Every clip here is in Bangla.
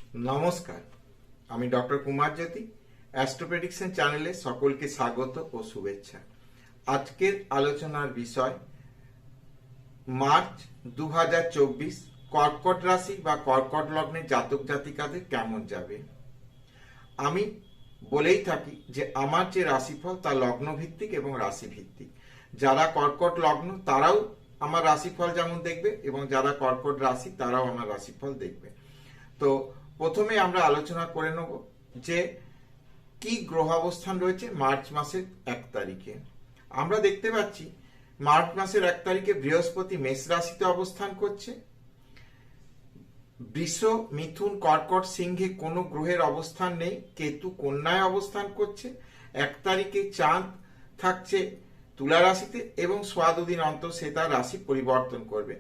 নমস্কার, আমি ডক্টর কুমার জ্যোতি। অ্যাস্ট্রো প্রেডিকশন চ্যানেলে সকলকে স্বাগত ও শুভেচ্ছা। আজকের আলোচনার বিষয় মার্চ 2024 কর্কট রাশি বা কর্কট লগ্নের জাতক জাতিকাদের কেমন যাবে। আমি বলেই থাকি যে আমার যে রাশিফল তা লগ্ন ভিত্তিক এবং রাশি ভিত্তিক। যারা কর্কট লগ্ন তারাও আমার রাশিফল যেমন দেখবে এবং যারা কর্কট রাশি তারাও আমার রাশিফল দেখবে। তো প্রথমে আমরা আলোচনা করে নেব যে কি গ্রহ অবস্থান রয়েছে মার্চ মাসের 1 তারিখে। আমরা দেখতে পাচ্ছি মার্চ মাসের 1 তারিখে বৃহস্পতি মেষ রাশিতে অবস্থান করছে। বৃষ, মিথুন, কর্কট, সিংহে কোনো গ্রহের অবস্থান নেই। কেতু কন্যায় অবস্থান করছে। 1 তারিখে চাঁদ থাকছে তুলা রাশিতে এবং সোয়া দুদিন অন্তর সে তার রাশি পরিবর্তন করবে।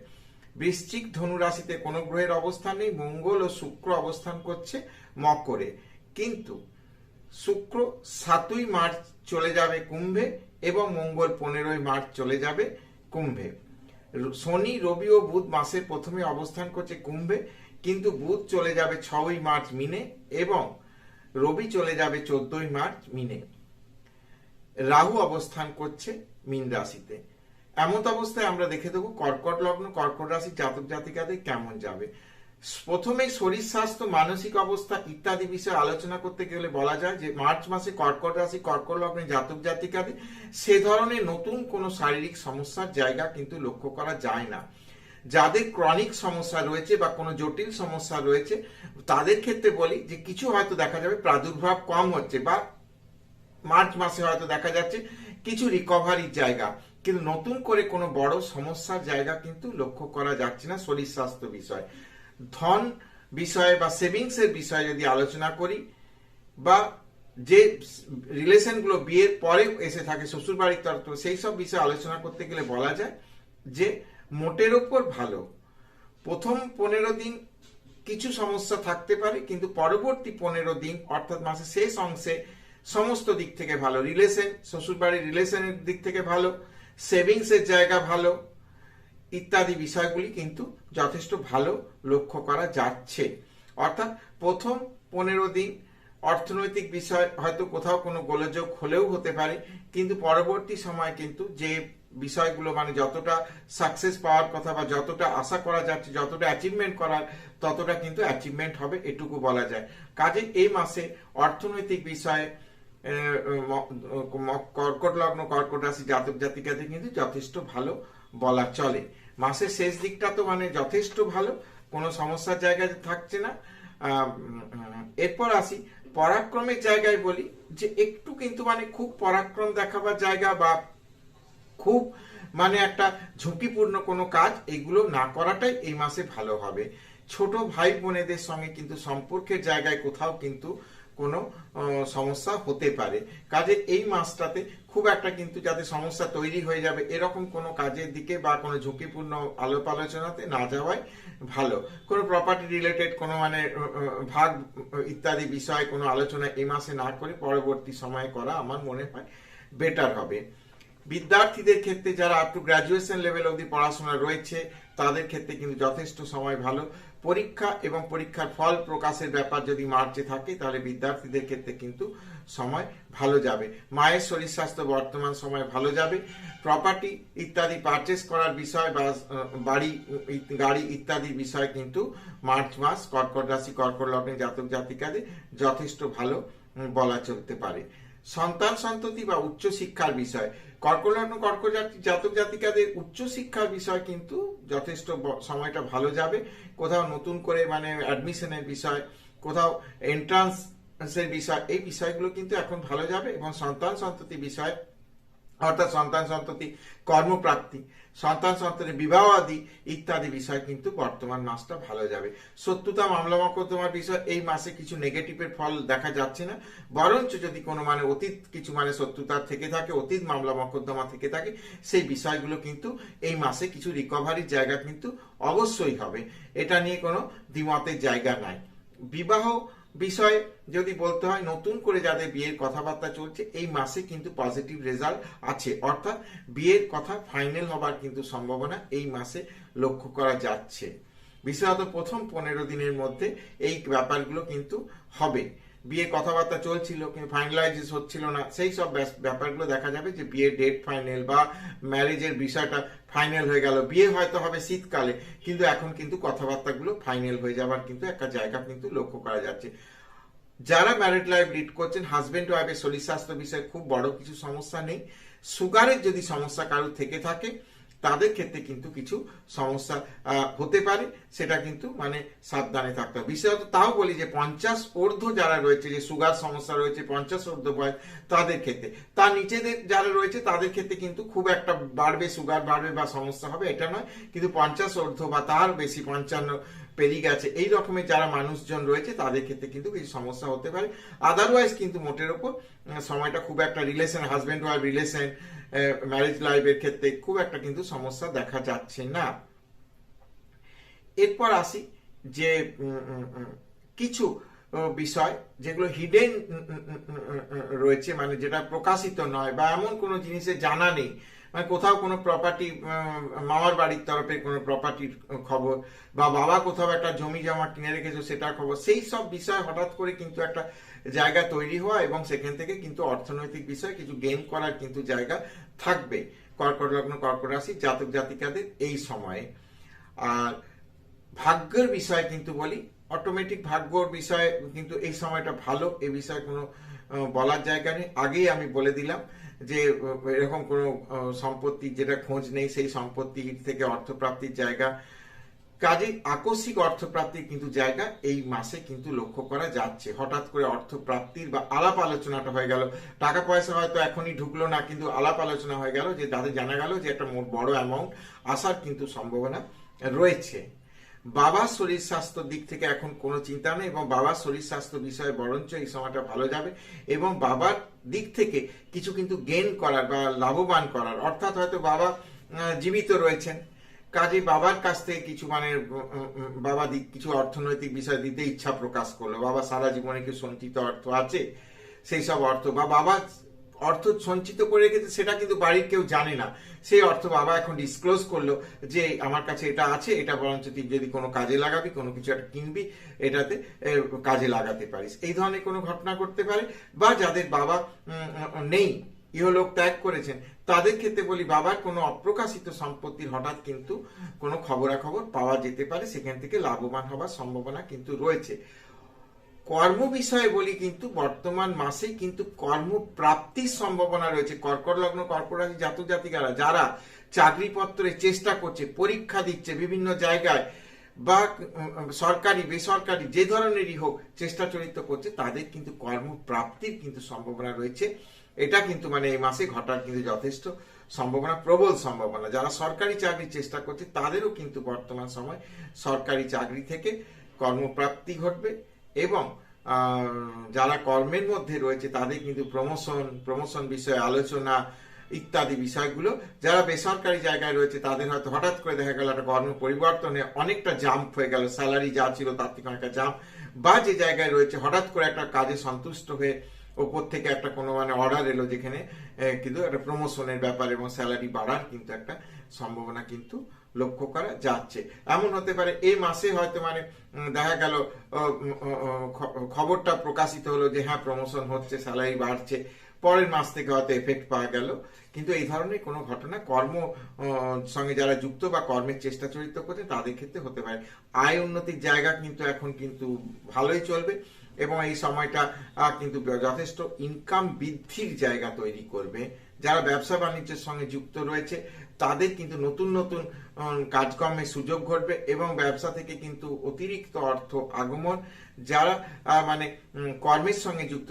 বৃশ্চিক, ধনু রাশিতে কোনো গ্রহের অবস্থান নেই। মঙ্গল ও শুক্র অবস্থান করছে মকরে, কিন্তু শুক্র 7ই মার্চ চলে যাবে কুম্ভে এবং মঙ্গল 15ই মার্চ চলে যাবে কুম্ভে। শনি, রবি ও বুধ মাসের প্রথমে অবস্থান করছে কুম্ভে, কিন্তু বুধ চলে যাবে 6ই মার্চ মিনে এবং রবি চলে যাবে 14ই মার্চ মিনে। রাহু অবস্থান করছে মীন রাশিতে। এমত অবস্থায় আমরা দেখে দেবো কর্কট লগ্ন কর্কট রাশি জাতক জাতিকাদের কেমন যাবে। প্রথমে শরীর স্বাস্থ্য, মানসিক অবস্থা ইত্যাদি বিষয়ে আলোচনা করতে গেলে বলা যায় যে মার্চ মাসে কর্কট রাশি কর্কট লগ্নে জাতক জাতিকাদের সে ধরনের নতুন কোনো শারীরিক সমস্যার জায়গা কিন্তু লক্ষ্য করা যায় না। যাদের ক্রনিক সমস্যা রয়েছে বা কোনো জটিল সমস্যা রয়েছে তাদের ক্ষেত্রে বলি যে কিছু হয়তো দেখা যাবে প্রাদুর্ভাব কম হচ্ছে বা মার্চ মাসে হয়তো দেখা যাচ্ছে কিছু রিকভারির জায়গা, কিন্তু নতুন করে কোনো বড় সমস্যার জায়গা কিন্তু লক্ষ্য করা যাচ্ছে না। শরীর স্বাস্থ্য বিষয়, ধন বিষয়ে বা সেভিংস এর বিষয়ে যদি আলোচনা করি বা যে রিলেশনগুলো বিয়ের পরে এসে থাকে শ্বশুর বাড়ির তরফ থেকে সেই সব বিষয়ে আলোচনা করতে গেলে বলা যায় যে মোটের ওপর ভালো। প্রথম 15 দিন কিছু সমস্যা থাকতে পারে, কিন্তু পরবর্তী 15 দিন অর্থাৎ মাসের শেষ অংশে সমস্ত দিক থেকে ভালো। রিলেশন, শ্বশুরবাড়ির রিলেশনের দিক থেকে ভালো, সেভিংস এর জায়গা ভালো ইত্যাদি বিষয়গুলি কিন্তু যথেষ্ট ভালো লক্ষ্য করা যাচ্ছে। অর্থাৎ প্রথম 15 দিন অর্থনৈতিক বিষয় হয়তো কোথাও কোনো গোলযোগ হলেও হতে পারে, কিন্তু পরবর্তী সময় কিন্তু যে বিষয়গুলো মানে যতটা সাকসেস পাওয়ার কথা বা যতটা আশা করা যাচ্ছে, যতটা অ্যাচিভমেন্ট করার ততটা কিন্তু অ্যাচিভমেন্ট হবে, এটুকু বলা যায়। কাজে এই মাসে অর্থনৈতিক বিষয়ে কর্কট লগ্ন কর্কট রাশি জাতক জাতিকাদের কিন্তু যথেষ্ট ভালো বলা চলে। মাসের শেষ দিকটা তো মানে যথেষ্ট ভালো, কোনো সমস্যার জায়গায় থাকছে না। এরপর আসি পরাক্রমের জায়গায়, বলি যে একটু কিন্তু মানে খুব পরাক্রম দেখাবার জায়গা বা খুব মানে একটা ঝুঁকিপূর্ণ কোনো কাজ এগুলো না করাটাই এই মাসে ভালো হবে। ছোট ভাই বোনেদের সঙ্গে কিন্তু সম্পর্কের জায়গায় কোথাও কিন্তু কোনো সমস্যা হতে পারে। কাজে এই মাসটাতে খুব একটা কিন্তু যাতে সমস্যা তৈরি হয়ে যাবে এরকম কোনো কাজের দিকে বা কোনো ঝুঁকিপূর্ণ আলাপ আলোচনাতে না যাওয়াই ভালো। কোনো প্রপার্টি রিলেটেড কোনো মানে ভাগ ইত্যাদি বিষয়ে কোনো আলোচনা এই মাসে না করে পরবর্তী সময়ে করা আমার মনে হয় বেটার হবে। বিদ্যার্থীদের ক্ষেত্রে যারা আপ টু গ্রাজুয়েশন লেভেল অবধি পড়াশোনা রয়েছে তাদের ক্ষেত্রে কিন্তু যথেষ্ট সময় ভালো। পরীক্ষা এবং পরীক্ষার ফল প্রকাশের ব্যাপার যদি মার্চে থাকে তাহলে বিদ্যার্থীদের ক্ষেত্রে কিন্তু সময় ভালো যাবে। মায়ের শরীর স্বাস্থ্য বর্তমান সময় ভালো যাবে। প্রপার্টি ইত্যাদি পারচেস করার বিষয় বা বাড়ি গাড়ি ইত্যাদি বিষয় কিন্তু মার্চ মাস কর্কট রাশি কর্কট লগ্নে জাতক জাতিকাদের যথেষ্ট ভালো বলা চলতে পারে। সন্তান সন্ততি বা উচ্চ শিক্ষার বিষয় কর্কট লগ্ন কর্কট জাতক জাতিকাদের উচ্চ শিক্ষার বিষয় কিন্তু যথেষ্ট সময়টা ভালো যাবে। কোথাও নতুন করে মানে অ্যাডমিশনের বিষয়, কোথাও এন্ট্রান্স এর বিষয়, এই বিষয়গুলো কিন্তু এখন ভালো যাবে। এবং সন্তান সন্ততি বিষয় অর্থাৎ সন্তান সন্ততি কর্মপ্রাপ্তি, সন্তান সন্ততি বিবাহ আদি ইত্যাদি বিষয় কিন্তু বর্তমান মাসটা ভালো যাবে। শত্রুতা মামলা মকদ্দমার বিষয় এই মাসে কিছু নেগেটিভের ফল দেখা যাচ্ছে না, বরঞ্চ যদি কোনো মানে অতীত কিছু মানে শত্রুতার থেকে থাকে, অতীত মামলা মকদ্দমা থেকে থাকে, সেই বিষয়গুলো কিন্তু এই মাসে কিছু রিকভারির জায়গা কিন্তু অবশ্যই হবে, এটা নিয়ে কোনো দ্বিমতের জায়গা নাই। বিবাহ বিষয়ে যদি বলতে হয় নতুন করে যাদের বিয়ের কথাবার্তা চলছে এই মাসে কিন্তু পজিটিভ রেজাল্ট আছে, অর্থাৎ বিয়ের কথা ফাইনাল হবার কিন্তু সম্ভাবনা এই মাসে লক্ষ্য করা যাচ্ছে। বিশেষত প্রথম 15 দিনের মধ্যে এই ব্যাপারগুলো কিন্তু হবে। বিয়ে কথাবার্তা চলছিল কিন্তু ফাইনালাইজ হচ্ছিল না, সেই সব ব্যাপারগুলো দেখা যাবে যে বিয়ের ডেট ফাইনাল বা ম্যারেজের বিষয়টা ফাইনাল হয়ে গেল। বিয়ে হয়তো হবে শীতকালে, কিন্তু এখন কিন্তু কথাবার্তাগুলো ফাইনাল হয়ে যাবার কিন্তু একটা জায়গা কিন্তু লক্ষ্য করা যাচ্ছে। যারা ম্যারিড লাইফ লিড করছেন, হাজবেন্ড ওয়াইফের শরীর স্বাস্থ্য বিষয়ে খুব বড় কিছু সমস্যা নেই। সুগারের যদি সমস্যা কারোর থেকে থাকে তাদের ক্ষেত্রে কিন্তু কিছু সমস্যা হতে পারে, সেটা কিন্তু মানে সাবধানে থাকতে হবে। বিশেষত তাও বলি যে 50 ঊর্ধ্ব যারা রয়েছে, যে সুগার সমস্যা রয়েছে 50 ঊর্ধ্ব বয়স, তাদের ক্ষেত্রে, তার নিচেদের যারা রয়েছে তাদের ক্ষেত্রে কিন্তু খুব একটা বাড়বে, সুগার বাড়বে বা সমস্যা হবে এটা নয়, কিন্তু 50 ঊর্ধ্ব বা তার বেশি 55 পেরিয়ে গেছে এই রকমের যারা মানুষজন রয়েছে তাদের ক্ষেত্রে কিন্তু কিছু সমস্যা হতে পারে। আদারওয়াইজ কিন্তু মোটের ওপর সময়টা খুব একটা relation, husband wife relation, marriage লাইফের ক্ষেত্রে খুব একটা কিন্তু সমস্যা দেখা যাচ্ছে না। এরপর আসি যে কিছু বিষয় যেগুলো হিডেন রয়েছে, মানে যেটা প্রকাশিত নয় বা এমন কোনো জিনিসের জানা নেই, মানে কোথাও কোনো প্রপার্টি, মামার বাড়ির তরফে কোনো প্রপার্টির খবর বা বাবা কোথাও একটা জমি জমা কিনে রেখেছো সেটার খবর, সেই সব বিষয় হঠাৎ করে কিন্তু একটা জায়গা তৈরি হওয়া এবং সেখান থেকে কিন্তু অর্থনৈতিক বিষয় কিছু গেইন করার কিন্তু জায়গা থাকবে কর্কট লগ্ন কর্কট রাশি জাতক জাতিকাদের এই সময়ে। আর ভাগ্যের বিষয় কিন্তু বলি, অটোমেটিক ভাগ্যর বিষয় কিন্তু এই সময়টা ভালো, এই বিষয়ে কোনো বলার জায়গা নেই। আগেই আমি বলে দিলাম যে এরকম কোনো সম্পত্তি যেটা খোঁজ নেই, সেই সম্পত্তি থেকে অর্থপ্রাপ্তির জায়গা, কাজে আকস্মিক অর্থপ্রাপ্তির কিন্তু জায়গা এই মাসে কিন্তু লক্ষ্য করা যাচ্ছে। হঠাৎ করে অর্থপ্রাপ্তির বা আলাপ আলোচনাটা হয়ে গেল, টাকা পয়সা হয়তো এখনই ঢুকলো না কিন্তু আলাপ আলোচনা হয়ে গেল, যে তাদের জানা গেল যে একটা বড় অ্যামাউন্ট আসার কিন্তু সম্ভাবনা রয়েছে। বাবার শরীর স্বাস্থ্য দিক থেকে এখন কোনো চিন্তা নেই এবং বাবার শরীর স্বাস্থ্য বিষয়ে বরঞ্চ এই সময়টা ভালো যাবে এবং বাবার দিক থেকে কিছু কিন্তু গেইন করার বা লাভবান করার, অর্থাৎ হয়তো বাবা জীবিত রয়েছেন, কাজে বাবার কাছ থেকে কিছু মানে বাবা কিছু অর্থনৈতিক বিষয় দিতে ইচ্ছা প্রকাশ করলো, বাবা সারা জীবনে কি সঞ্চিত অর্থ আছে সেই সব অর্থ, বা বাবা অর্থ সঞ্চিত করে রেখেছে সেটা কিন্তু বাড়ির কেউ জানে না, সেই অর্থ বাবা এখন ডিসক্লোজ করলো যে আমার কাছে এটা আছে, এটা বরঞ্চ তুই যদি কোনো কাজে লাগাবি, কোনো কিছু একটা কিনবি, এটাতে কাজে লাগাতে পারিস, এই ধরনের কোনো ঘটনা করতে পারে। বা যাদের বাবা নেই, ইহলোক ত্যাগ করেছেন, তাদের ক্ষেত্রে বলি বাবার কোনো অপ্রকাশিত সম্পত্তির হঠাৎ কিন্তু কোনো খবরাখবর পাওয়া যেতে পারে, সেখান থেকে লাভবান হওয়ার সম্ভাবনা কিন্তু রয়েছে। কর্ম বিষয়ে বলি কিন্তু বর্তমান মাসে কিন্তু কর্মপ্রাপ্তির সম্ভাবনা রয়েছে। কর্কট লগ্ন কর্কট রাশি জাতক জাতিকারা যারা চাকরিপত্রে চেষ্টা করছে, পরীক্ষা দিচ্ছে বিভিন্ন জায়গায়, বা সরকারি বেসরকারি যে ধরনেরই হোক চেষ্টা চরিত করছে, তাদের কিন্তু কর্মপ্রাপ্তির কিন্তু সম্ভাবনা রয়েছে। এটা কিন্তু মানে এই মাসে ঘটার কিন্তু যথেষ্ট সম্ভাবনা, প্রবল সম্ভাবনা। যারা সরকারি চাকরির চেষ্টা করছে তাদেরও কিন্তু বর্তমান সময় সরকারি চাকরি থেকে কর্মপ্রাপ্তি ঘটবে এবং যারা কর্মের মধ্যে রয়েছে তাদের কিন্তু প্রমোশন বিষয়ে আলোচনা ইত্যাদি বিষয়গুলো, যারা বেসরকারি জায়গায় রয়েছে তাদের হয়তো হঠাৎ করে দেখা গেল একটা কর্ম পরিবর্তনে অনেকটা জাম্প হয়ে গেল, স্যালারি যা ছিল তার থেকে অনেকটা জাম্প, বা যে জায়গায় রয়েছে হঠাৎ করে একটা কাজে সন্তুষ্ট হয়ে ওপর থেকে একটা কোনো মানে অর্ডার এলো যেখানে কিন্তু একটা প্রমোশনের ব্যাপার এবং স্যালারি বাড়ার কিন্তু একটা সম্ভাবনা কিন্তু লক্ষ্য করা যাচ্ছে। এমন হতে পারে এই মাসে হয়তো মানে দেখা গেল খবরটা প্রকাশিত হলো যে হ্যাঁ প্রমোশন হচ্ছে, স্যালারি বাড়ছে, পরের মাস থেকে হয়তো এফেক্ট পাওয়া গেল, কিন্তু এই ধরনের কোনো ঘটনা কর্ম সঙ্গে যারা যুক্ত বা কর্মের চেষ্টা চরিত করছে তাদের ক্ষেত্রে হতে পারে। আয় উন্নতির জায়গা কিন্তু এখন কিন্তু ভালোই চলবে এবং এই সময়টা কিন্তু যথেষ্ট ইনকাম বৃদ্ধির জায়গা তৈরি করবে। যারা ব্যবসা বাণিজ্যের সঙ্গে যুক্ত রয়েছে তাদের কিন্তু নতুন নতুন কাজকর্মের সুযোগ ঘটবে এবং ব্যবসা থেকে কিন্তু অতিরিক্ত অর্থ আগমন। যারা মানে কর্মের সঙ্গে যুক্ত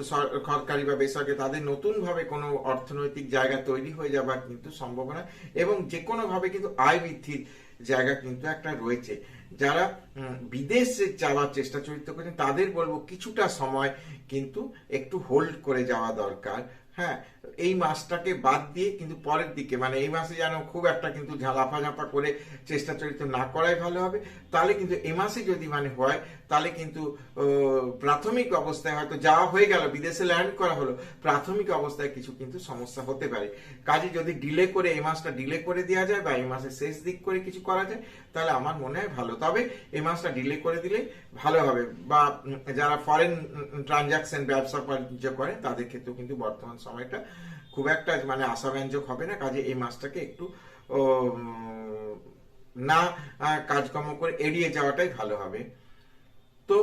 সরকারি বা বেসরকারি, তাদের নতুনভাবে কোনো অর্থনৈতিক জায়গা তৈরি হয়ে যাবার কিন্তু সম্ভাবনা এবং যে কোনোভাবে কিন্তু আয় বৃদ্ধির জায়গা কিন্তু একটা রয়েছে। যারা বিদেশে যাওয়ার চেষ্টা চরিত করছেন তাদের বলবো কিছুটা সময় কিন্তু একটু হোল্ড করে যাওয়া দরকার। হ্যাঁ, এই মাসটাকে বাদ দিয়ে কিন্তু পরের দিকে মানে এই মাসে যেন খুব একটা কিন্তু লাফাঝাপা করে চেষ্টা চরিত্র না করাই ভালো হবে। তাহলে কিন্তু এই মাসে যদি মানে হয় তাহলে কিন্তু প্রাথমিক অবস্থায় হয়তো যাওয়া হয়ে গেল, বিদেশে ল্যান্ড করা হলো, প্রাথমিক অবস্থায় কিছু কিন্তু সমস্যা হতে পারে। কাজে যদি ডিলে করে এই মাসটা ডিলে করে দেওয়া যায় বা এই মাসের শেষ দিক করে কিছু করা যায় তাহলে আমার মনে হয় ভালো। তবে এই মাসটা ডিলে করে দিলে ভালো হবে। বা যারা ফরেন ট্রানজাকশন ব্যবসা বাণিজ্য করে তাদের ক্ষেত্রেও কিন্তু বর্তমান সময়টা খুব একটা মানে আশাব্যঞ্জক হবে না। কাজে এই মাসটাকে একটু না কাজকর্ম করে এড়িয়ে যাওয়াটাই ভালো হবে। তো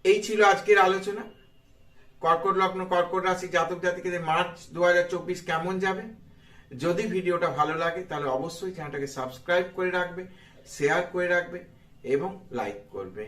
এই ছিল আজকের আলোচনা। কর্কট লগ্ন কর্কট রাশি জাতক জাতিকাদের মার্চ 2024 কেমন যাবে। যদি ভিডিওটা ভালো লাগে তাহলে অবশ্যই চ্যানেলটাকে সাবস্ক্রাইব করে রাখবে, শেয়ার করে রাখবে এবং লাইক করবে।